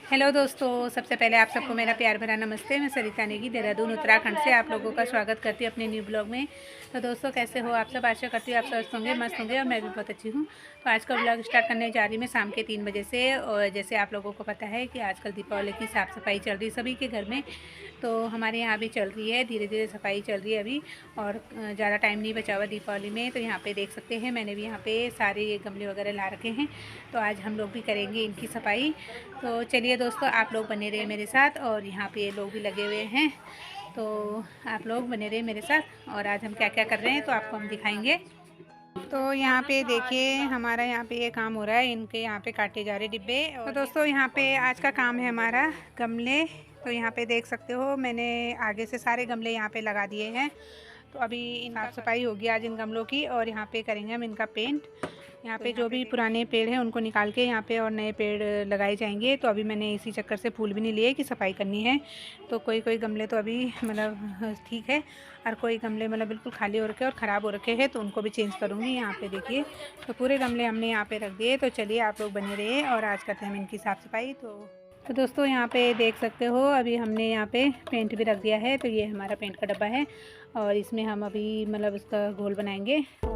Hello दोस्तों, सबसे पहले आप सबको मेरा प्यार भरा नमस्ते। मैं सरिता नेगी देहरादून उत्तराखंड से आप लोगों का स्वागत करती हूँ अपने न्यू ब्लॉग में। तो दोस्तों, कैसे हो आप सब? आशा करती हूँ आप स्वस्थ होंगे, मस्त होंगे और मैं भी बहुत अच्छी हूँ। तो आज का ब्लॉग स्टार्ट करने जा रही मैं शाम के 3 बजे से। और जैसे आप लोगों को पता है कि आजकल दीपावली की साफ़ सफाई चल रही है सभी के घर में, तो हमारे यहाँ भी चल रही है, धीरे धीरे सफाई चल रही है अभी। और ज़्यादा टाइम नहीं बचा हुआ दीपावली में। तो यहाँ पे देख सकते हैं, मैंने भी यहाँ पे सारे ये गमले वगैरह ला रखे हैं। तो आज हम लोग भी करेंगे इनकी सफाई। तो चलिए दोस्तों, आप लोग बने रहे मेरे साथ। और यहाँ पे लोग भी लगे हुए हैं, तो आप लोग बने रहे मेरे साथ। और आज हम क्या क्या कर रहे हैं तो आपको हम दिखाएंगे। तो यहाँ पे देखिए, हमारा यहाँ पे ये काम हो रहा है, इनके यहाँ पे काटे जा रहे डिब्बे। तो दोस्तों, यहाँ पे आज का काम है हमारा गमले। तो यहाँ पे देख सकते हो, मैंने आगे से सारे गमले यहाँ पे लगा दिए हैं। तो अभी इन साफ सफाई होगी आज इन गमलों की, और यहाँ पे करेंगे हम इनका पेंट। यहाँ पे जो भी पुराने पेड़ हैं उनको निकाल के यहाँ पे और नए पेड़ लगाए जाएंगे। तो अभी मैंने इसी चक्कर से फूल भी नहीं लिए कि सफाई करनी है। तो कोई कोई गमले तो अभी मतलब ठीक है, और कोई गमले मतलब बिल्कुल खाली हो रखे और ख़राब हो रखे हैं, तो उनको भी चेंज करूँगी। यहाँ पे देखिए, तो पूरे गमले हमने यहाँ पे रख दिए। तो चलिए आप लोग बने रहिए और आज करते हैं हम इनकी साफ़ सफाई। तो दोस्तों, यहाँ पे देख सकते हो, अभी हमने यहाँ पे पेंट भी रख दिया है। तो ये हमारा पेंट का डब्बा है, और इसमें हम अभी मतलब इसका घोल बनाएंगे। और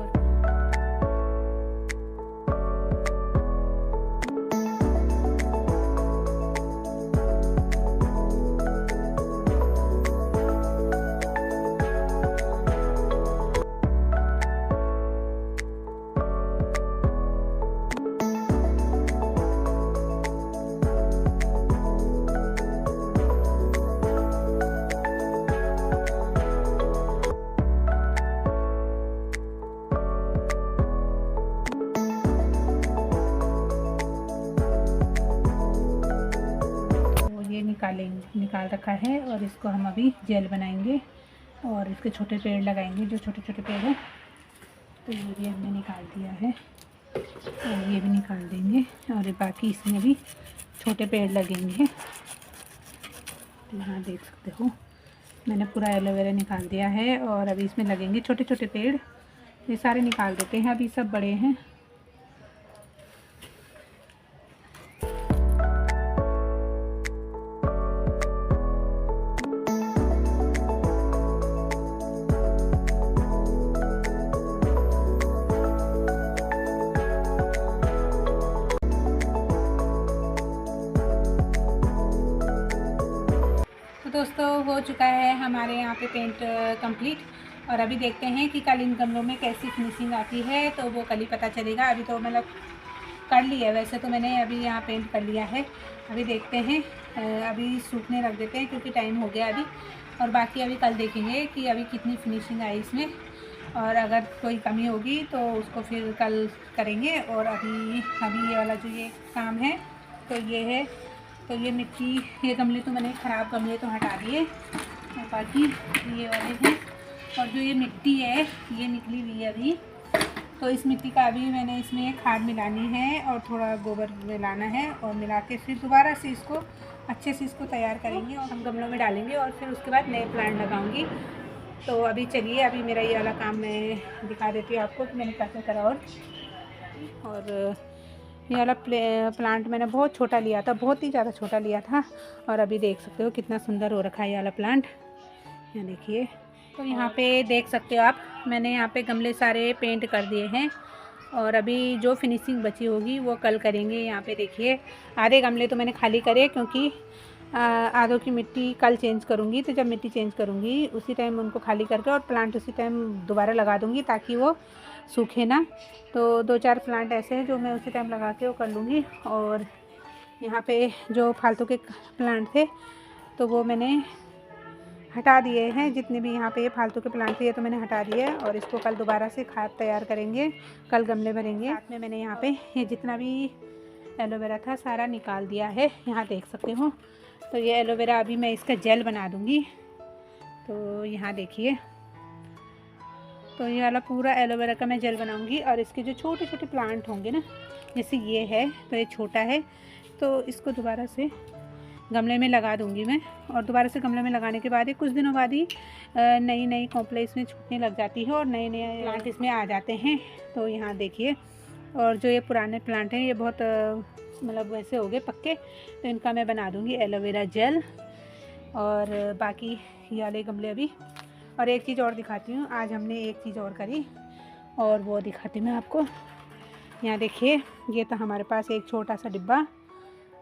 निकाल रखा है, और इसको हम अभी जेल बनाएंगे और इसके छोटे पेड़ लगाएंगे, जो छोटे छोटे पेड़ हैं। तो ये भी हमने निकाल दिया है, और ये भी निकाल देंगे, और बाकी इसमें भी छोटे पेड़ लगेंगे। तो यहाँ देख सकते हो, मैंने पूरा एलोवेरा निकाल दिया है, और अभी इसमें लगेंगे छोटे छोटे पेड़। ये सारे निकाल देते हैं, अभी सब बड़े हैं। दोस्तों, हो चुका है हमारे यहाँ पे पेंट कंप्लीट। और अभी देखते हैं कि कल इन गमलों में कैसी फिनिशिंग आती है, तो वो कल ही पता चलेगा। अभी तो मतलब कर लिया है, वैसे तो मैंने अभी यहाँ पेंट कर लिया है। अभी देखते हैं, अभी सूखने रख देते हैं क्योंकि टाइम हो गया अभी। और बाकी अभी कल देखेंगे कि अभी कितनी फिनिशिंग आई इसमें, और अगर कोई कमी होगी तो उसको फिर कल करेंगे। और अभी अभी ये वाला जो ये काम है, तो ये है, तो ये मिट्टी, ये गमले तो मैंने ख़राब गमले तो हटा दिए, और बाकी ये वाले हैं। और जो ये मिट्टी है ये निकली हुई है अभी, तो इस मिट्टी का अभी मैंने इसमें खाद मिलानी है और थोड़ा गोबर मिलाना है, और मिला के फिर दोबारा से इसको अच्छे से इसको तैयार करेंगे और हम गमलों में डालेंगे, और फिर उसके बाद नए प्लांट लगाऊंगी। तो अभी चलिए, अभी मेरा ये वाला काम मैं दिखा देती हूँ आपको कि मैंने कैसे करा। और ये वाला प्लांट मैंने बहुत छोटा लिया था, बहुत ही ज़्यादा छोटा लिया था, और अभी देख सकते हो कितना सुंदर हो रखा है ये वाला प्लांट। यहाँ देखिए, तो यहाँ पे देख सकते हो आप, मैंने यहाँ पे गमले सारे पेंट कर दिए हैं, और अभी जो फिनिशिंग बची होगी वो कल करेंगे। यहाँ पे देखिए, आधे गमले तो मैंने खाली करे, क्योंकि आधों की मिट्टी कल चेंज करूँगी। तो जब मिट्टी चेंज करूँगी उसी टाइम उनको खाली करके और प्लांट उसी टाइम दोबारा लगा दूँगी, ताकि वो सूखे ना। तो 2-4 प्लांट ऐसे हैं जो मैं उसी टाइम लगा के वो कर लूँगी। और यहाँ पे जो फालतू के प्लांट थे तो वो मैंने हटा दिए हैं, जितने भी यहाँ पे फालतू के प्लांट थे ये तो मैंने हटा दिए। और इसको कल दोबारा से खाद तैयार करेंगे, कल गमले भरेंगे। साथ में मैंने यहाँ पे ये जितना भी एलोवेरा था सारा निकाल दिया है, यहाँ देख सकते हो। तो ये एलोवेरा अभी मैं इसका जेल बना दूँगी। तो यहाँ देखिए, तो ये वाला पूरा एलोवेरा का मैं जेल बनाऊंगी। और इसके जो छोटे छोटे प्लांट होंगे ना, जैसे ये है, तो ये छोटा है, तो इसको दोबारा से गमले में लगा दूंगी मैं। और दोबारा से गमले में लगाने के बाद ही कुछ दिनों बाद ही नई नई कॉम्प्लेक्स इसमें छूटने लग जाती है और नए नए प्लांट इसमें आ जाते हैं। तो यहाँ देखिए, और जो ये पुराने प्लांट हैं ये बहुत मतलब वैसे हो गए पक्के, तो इनका मैं बना दूँगी एलोवेरा जेल। और बाकी ये वाले गमले अभी, और एक चीज़ और दिखाती हूँ। आज हमने एक चीज़ और करी और वो दिखाती हूँ मैं आपको। यहाँ देखिए, ये तो हमारे पास एक छोटा सा डिब्बा,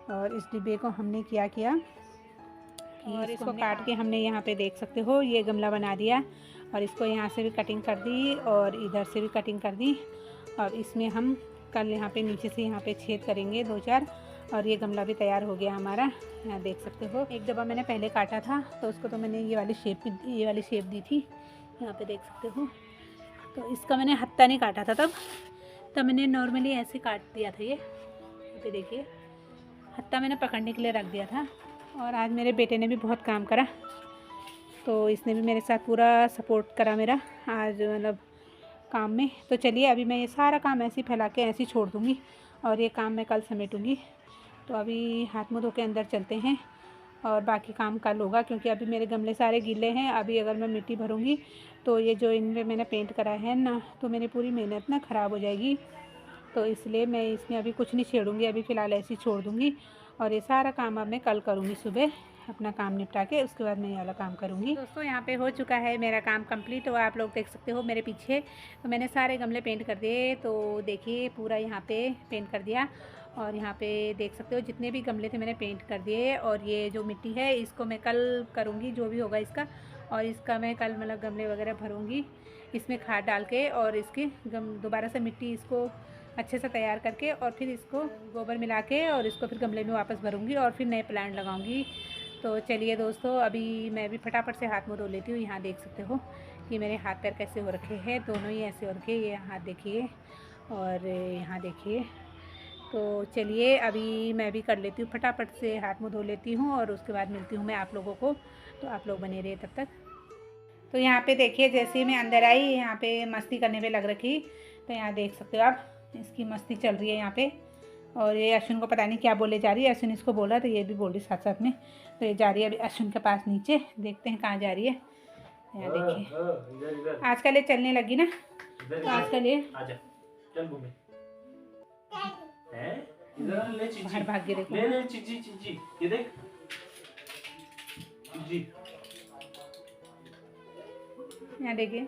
और इस डिब्बे को हमने क्या किया और इसको काट के हमने यहाँ पे देख सकते हो ये गमला बना दिया, और इसको यहाँ से भी कटिंग कर दी और इधर से भी कटिंग कर दी। और इसमें हम कल यहाँ पे नीचे से यहाँ पे छेद करेंगे 2-4, और ये गमला भी तैयार हो गया हमारा। यहाँ देख सकते हो, एक डब्बा मैंने पहले काटा था तो उसको तो मैंने ये वाली शेप दी थी, यहाँ पे देख सकते हो। तो इसका मैंने हत्ता नहीं काटा था तब मैंने नॉर्मली ऐसे काट दिया था। ये पे देखिए, हत्ता मैंने पकड़ने के लिए रख दिया था। और आज मेरे बेटे ने भी बहुत काम करा, तो इसने भी मेरे साथ पूरा सपोर्ट करा मेरा आज मतलब काम में। तो चलिए अभी मैं ये सारा काम ऐसे ही फैला के ऐसे ही छोड़ दूँगी, और ये काम मैं कल समेटूँगी। तो अभी हाथ मुँह धो के अंदर चलते हैं, और बाकी काम कल होगा, क्योंकि अभी मेरे गमले सारे गीले हैं। अभी अगर मैं मिट्टी भरूँगी तो ये जो इनमें मैंने पेंट करा है ना, तो मेरी पूरी मेहनत ना ख़राब हो जाएगी। तो इसलिए मैं इसमें अभी कुछ नहीं छेड़ूँगी, अभी फ़िलहाल ऐसे ही छोड़ दूँगी। और ये सारा काम अब मैं कल करूँगी, सुबह अपना काम निपटा के उसके बाद मैं ये वाला काम करूँगी। दोस्तों यहाँ पे हो चुका है मेरा काम कंप्लीट, और आप लोग देख सकते हो मेरे पीछे। तो मैंने सारे गमले पेंट कर दिए, तो देखिए पूरा यहाँ पे पेंट कर दिया। और यहाँ पे देख सकते हो जितने भी गमले थे मैंने पेंट कर दिए। और ये जो मिट्टी है इसको मैं कल करूँगी, जो भी होगा इसका। और इसका मैं कल मतलब गमले वगैरह भरूँगी इसमें खाद डाल के, और इसकी दोबारा से मिट्टी इसको अच्छे से तैयार करके, और फिर इसको गोबर मिला के और इसको फिर गमले में वापस भरूँगी और फिर नए प्लांट लगाऊंगी। तो चलिए दोस्तों, अभी मैं भी फटाफट से हाथ मुँह धो लेती हूँ। यहाँ देख सकते हो कि मेरे हाथ पैर कैसे हो रखे हैं, दोनों ही ऐसे हो रखे। ये हाथ देखिए और यहाँ देखिए। तो चलिए अभी मैं भी कर लेती हूँ, फटाफट से हाथ मुँह धो लेती हूँ, और उसके बाद मिलती हूँ मैं आप लोगों को। तो आप लोग बने रहिए तब तक। तो यहाँ पे देखिए, जैसे ही मैं अंदर आई यहाँ पे मस्ती करने पे लग रखी। तो यहाँ देख सकते हो आप, इसकी मस्ती चल रही है यहाँ पे। और ये अश्विन को पता नहीं क्या बोले जा रही है, अश्विन इसको बोला तो ये भी बोल रही साथ साथ में। तो ये जा रही है अभी अश्विन के पास नीचे, देखते हैं कहाँ जा रही है। यहाँ देखिए, आजकल ये चलने लगी ना, तो आजकल ये बाहर भाग गई। देखो ये देख, यहाँ देखिए,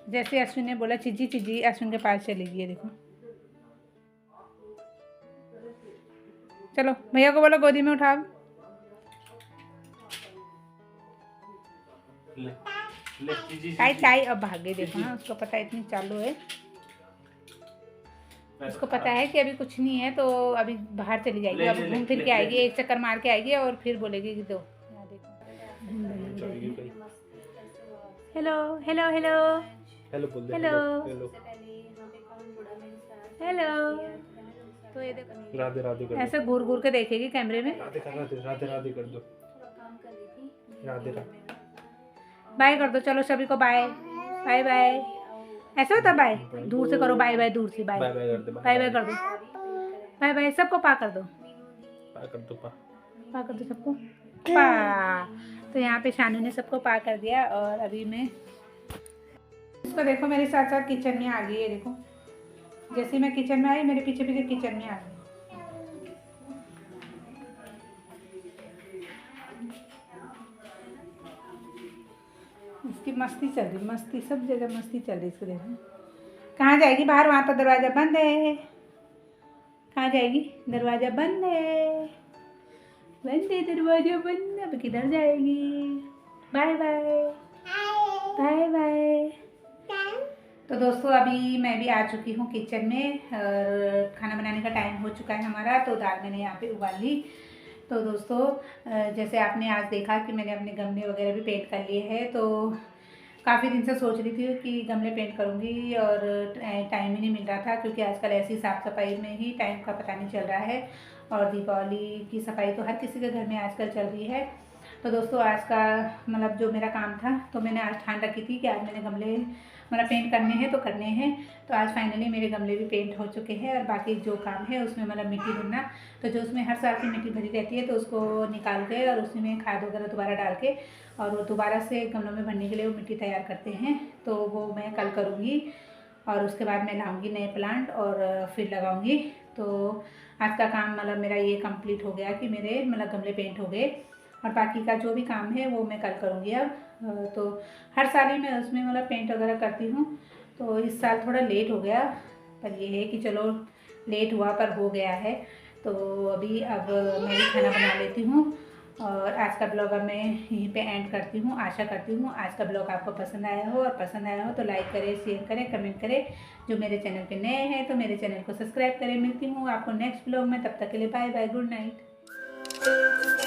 जैसे अश्विन ने बोला चिज्जी चिज्जी, अश्विन के पास चली गई है। देखो, चलो भैया को बोलो गोदी में उठाओ। ताई ताई अब भाग गई। देखो ना, उसको पता है इतनी चालू है, उसको पता है कि अभी कुछ नहीं है, तो अभी बाहर चली जाएगी। अब घूम फिर के आएगी, एक चक्कर मार के आएगी और फिर बोलेगी कि दो। Hello hello hello hello hello hello. तो ये देखो, राधे राधे कर, ऐसे घूर घूर के देखेगी कैमरे में। राधे राधे कर दो, राधे राधे बाय कर दो। चलो सभी को बाय बाय बाय। ऐसा होता बाय, दूर से करो बाय बाय, दूर से बाय बाय बाय कर दो, बाय बाय सबको पा कर दो, पा कर दो सबको पा। तो यहाँ पे शानू ने सबको पा कर दिया, और अभी मैं इसको देखो मेरे साथ साथ किचन में आ गई है। देखो, जैसे मैं किचन में आई, मेरे पीछे पीछे किचन में आ गई। इसकी मस्ती चल रही, मस्ती सब जगह मस्ती चल रही। इसको देखो कहाँ जाएगी, बाहर, वहाँ पर दरवाज़ा बंद है। कहाँ जाएगी, दरवाज़ा बंद है, बंद है दरवाज़ा बंद। अब किधर जाएगी, बाय बाय बाय बाय। तो दोस्तों अभी मैं भी आ चुकी हूँ किचन में, खाना बनाने का टाइम हो चुका है हमारा। तो दाल मैंने यहाँ पे उबाल ली। तो दोस्तों जैसे आपने आज देखा कि मैंने अपने गमले वगैरह भी पेंट कर लिए हैं। तो काफ़ी दिन से सोच रही थी कि गमले पेंट करूँगी, और टाइम ही नहीं मिल रहा था, क्योंकि आजकल ऐसी साफ़ सफाई में ही टाइम का पता नहीं चल रहा है। और दीपावली की सफाई तो हर किसी के घर में आजकल चल रही है। तो दोस्तों आज का मतलब जो मेरा काम था, तो मैंने आज ठान रखी थी कि आज मैंने गमले मतलब पेंट करने हैं तो करने हैं। तो आज फाइनली मेरे गमले भी पेंट हो चुके हैं, और बाकी जो काम है उसमें मतलब मिट्टी भरना, तो जो उसमें हर साल की मिट्टी भरी रहती है तो उसको निकाल के और उसमें खाद वगैरह दोबारा डाल के और वो दोबारा से गमलों में भरने के लिए वो मिट्टी तैयार करते हैं। तो वो मैं कल करूँगी। और उसके बाद मैं लाऊंगी नए प्लांट और फिर लगाऊंगी। तो आज का काम मतलब मेरा ये कंप्लीट हो गया कि मेरे मतलब गमले पेंट हो गए, और बाकी का जो भी काम है वो मैं कल करूँगी। अब तो हर साल ही मैं उसमें मतलब पेंट वगैरह करती हूँ, तो इस साल थोड़ा लेट हो गया, पर ये है कि चलो लेट हुआ पर हो गया है। तो अभी अब मैं भी खाना बना लेती हूँ, और आज का ब्लॉग अब मैं यहीं पे एंड करती हूँ। आशा करती हूँ आज का ब्लॉग आपको पसंद आया हो, और पसंद आया हो तो लाइक करें, शेयर करें, कमेंट करें। जो मेरे चैनल पे नए हैं तो मेरे चैनल को सब्सक्राइब करें। मिलती हूँ आपको नेक्स्ट ब्लॉग में, तब तक के लिए बाय बाय, गुड नाइट।